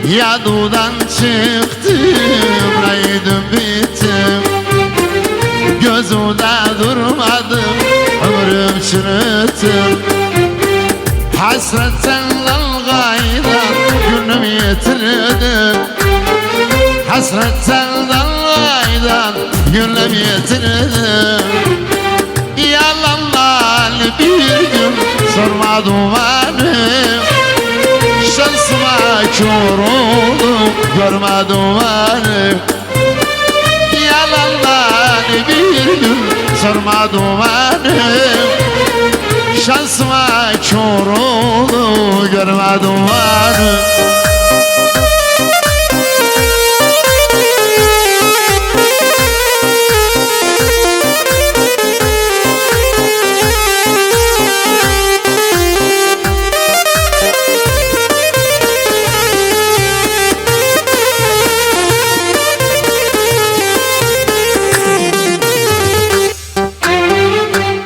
Yadudan çıktım, neydim bittim. Gözümde durmadım, ömrüm çürüttüm. Hasretten dalgaydan günüm yitirdim. Hasretten dalgaydan günüm yitirdim. Yalanlar bir gün sorma duvarım. Şansıma kör oldum, görme duvarı. Yalanlar bir gün sorma duvarı. Şansıma kör oldum, görme duvarı.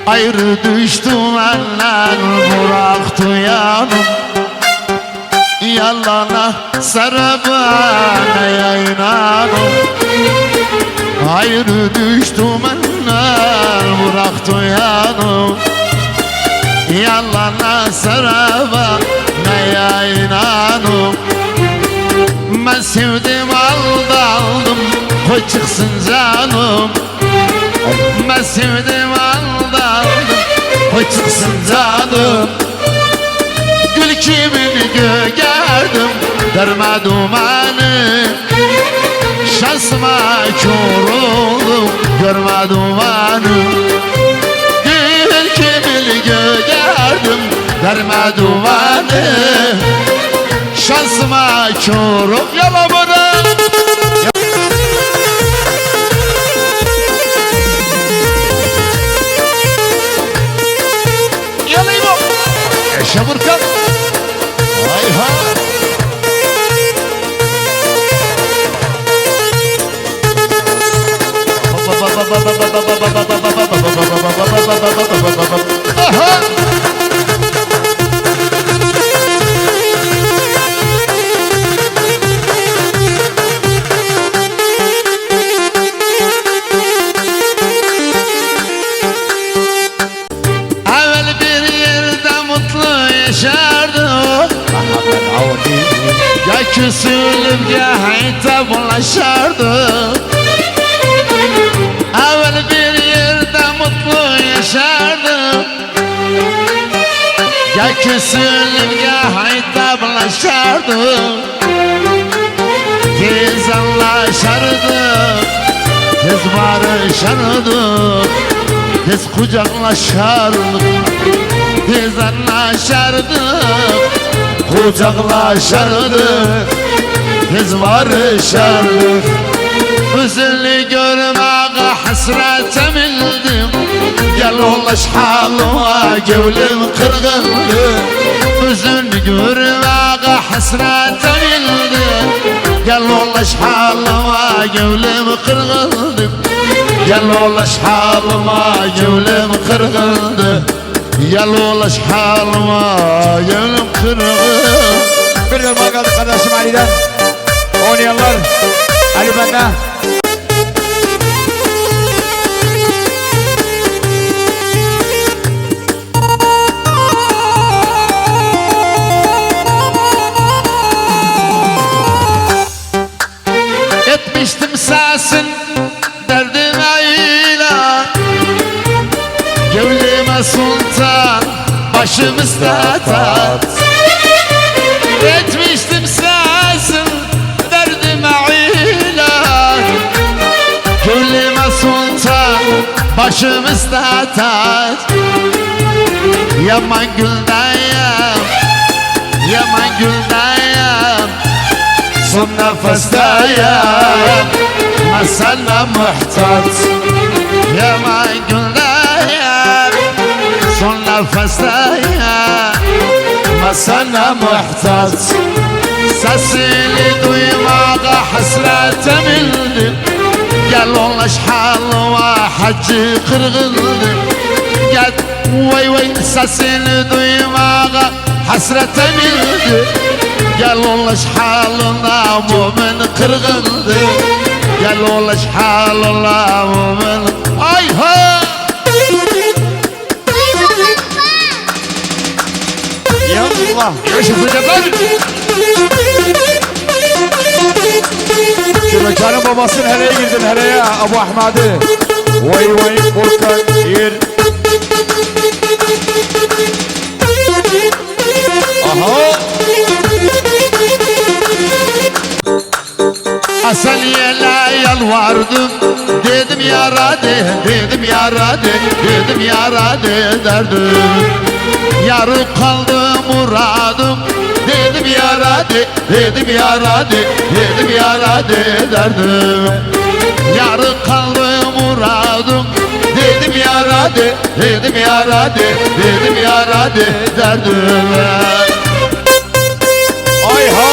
Ayrı düştüm eller bıraktı yanım. Yalana sarabana inanım. Ayrı düştüm eller bıraktı yanım. Yalana sarabana inanım. Ben sevdim aldandım, koy çıksın canım. Ben sevdim aldandım, koy çıksın canım. Gül kimin gögerdim, derme dumanı. Şansıma kör oldum, görme dumanı. Gül kimin gögerdim, derme dumanı. Şansıma kör oldum, yalamana. Şamurkan vay ha. Aha. Ya küsülüp ya hayta bulaşardım. Evvel bir yerde mutlu yaşardım. Ya küsülüp ya hayta bulaşardım. Tez anlaşardık, tez barışardık, tez kucaklaşardık, tez anlaşardık, kucaklaşardık, tez barışardık. Üzünlü görmeye hasrete bildim. Gel ulaş halıma gevlim kırgındı. Üzünlü görmeye hasrete bildim. Gel ulaş halıma gevlim kırgındı. Gel ulaş halıma gevlim kırgındı. Gel ulaş halıma gevlim kırgındı. Bir yılma kaldı kardeşim Ali'den. Oynayanlar Ali benden. Etmiştim sesin derdime ilan. Gevlime sultan başımızda tat. Etmiştim sesin derdime ilan. Gevlime sultan başımızda tat. Yaman güldayım, yaman güldayım, son nefestayım, ben sana muhtaç. Yaman güldayım, son nefestayım, ben sana muhtaç. Sesini duymaya hasrete bildim. Gel ulaş halıma hacı kırgındım. Gel vay vay sesini duymaya hasrete bildim. Gel ulaş halına mümin kırgındı. Gel ulaş halına mümin. Ay ha. Yallah. Yaşasın Çocukların babası nereye girdin nereye Abu Ahmadi? Vay vay Volkan yer. Aha. Asaliye'le yalvardım. Dedim yara de, dedim yara de, dedim yara de derdim. Yarı kaldı muradım. Dedim yara de, dedim yara de, dedim yara de derdim. Yarı kaldı muradım. Dedim yara de, dedim yara de, dedim yara de derdim. Ay ha.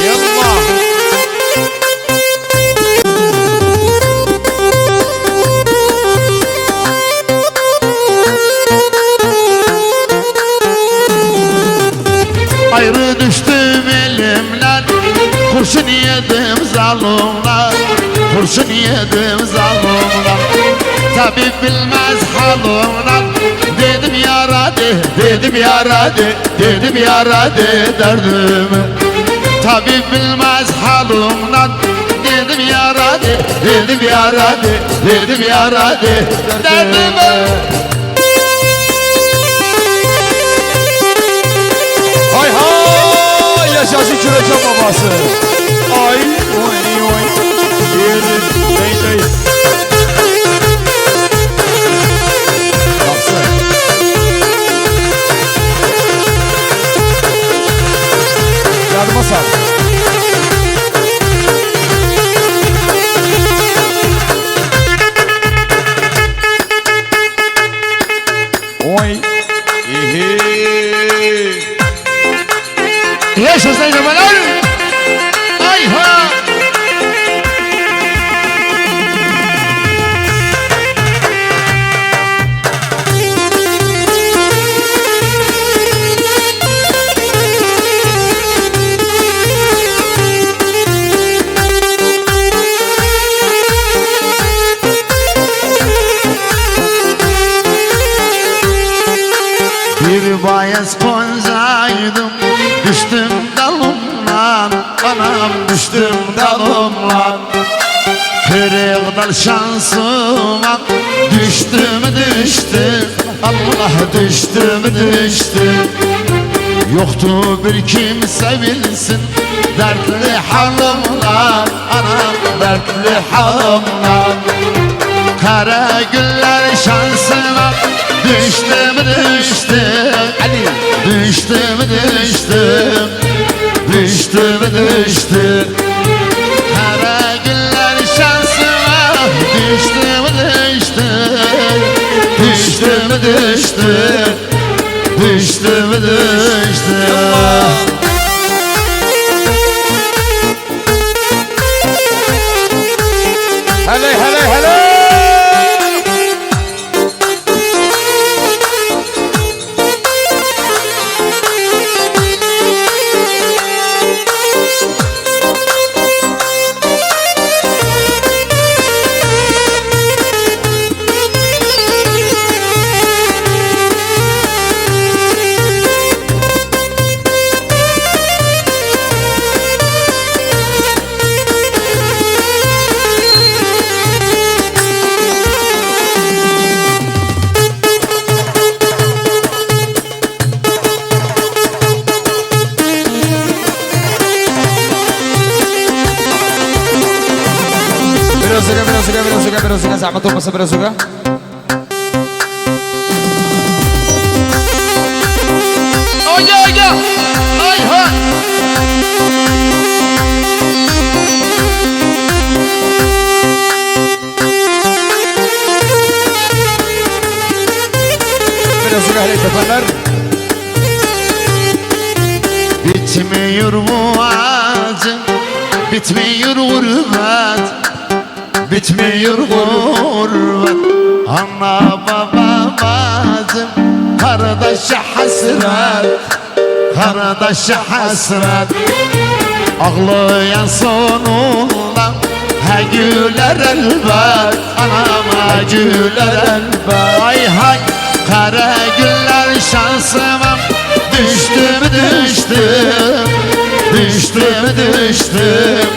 Yallah. Ayrı düştüm elimden, kurşun yedim zalimler, kurşun yedim zalimler. Tabip bilmez halimden, dedim yara de, dedim yara de, dedim yara de derdim. Tabip bilmez halimden, dedim yara de, dedim yara de, dedim yara de derdim. Ay ha. Yaşasın Çüreken babası. Ay oy oy. Yer dey dey. Baksana. Yardıma sağ. Oy. İhi. Yaşasın Cemal'ler. Ay ha. Bir bayez koncaydım, düştüm dalımdan, anam düştüm dalımdan. Kırık dal şansıma, düştüm düştüm, Allah düştüm düştüm. Yoktu bir kimse bilsin, dertli halımdan, anam dertli halımdan. Kara güller şansıma, düştüm düştüm, düştüm düştüm, düştüm düştüm. Kara güller şansıma, düştüm düştüm, düştüm düştüm, düştüm düştüm. Hele hele hele. Berozuga زعما توماس berozuga. Oye oye. Ay ha. Berozuga hele tepeler. Bitmiyor bu acı, bitmiyor gurbet, bitmiyor gurbet. Ana baba bacım Kardeşe hasret, kardeşe hasret. Ağlayan sonunda he güler elbet. Anama güler elbet. Ay hay kara güller şansıma. Düştüm düştüm, düştüm düştüm,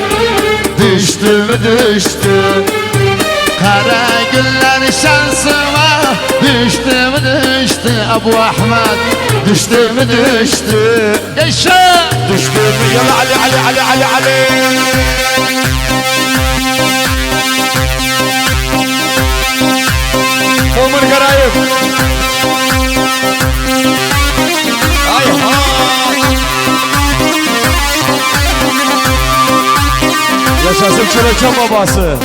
düştüm düştüm. Kara güller şansıma. Düştüm düştü Abu Ahmet. Düştüm düştü. Yaşa. Düştüm yalla Ali Ali Ali Ali Ali. Ömür Garayip. Ay ha. Yaşasın Çüreken babası.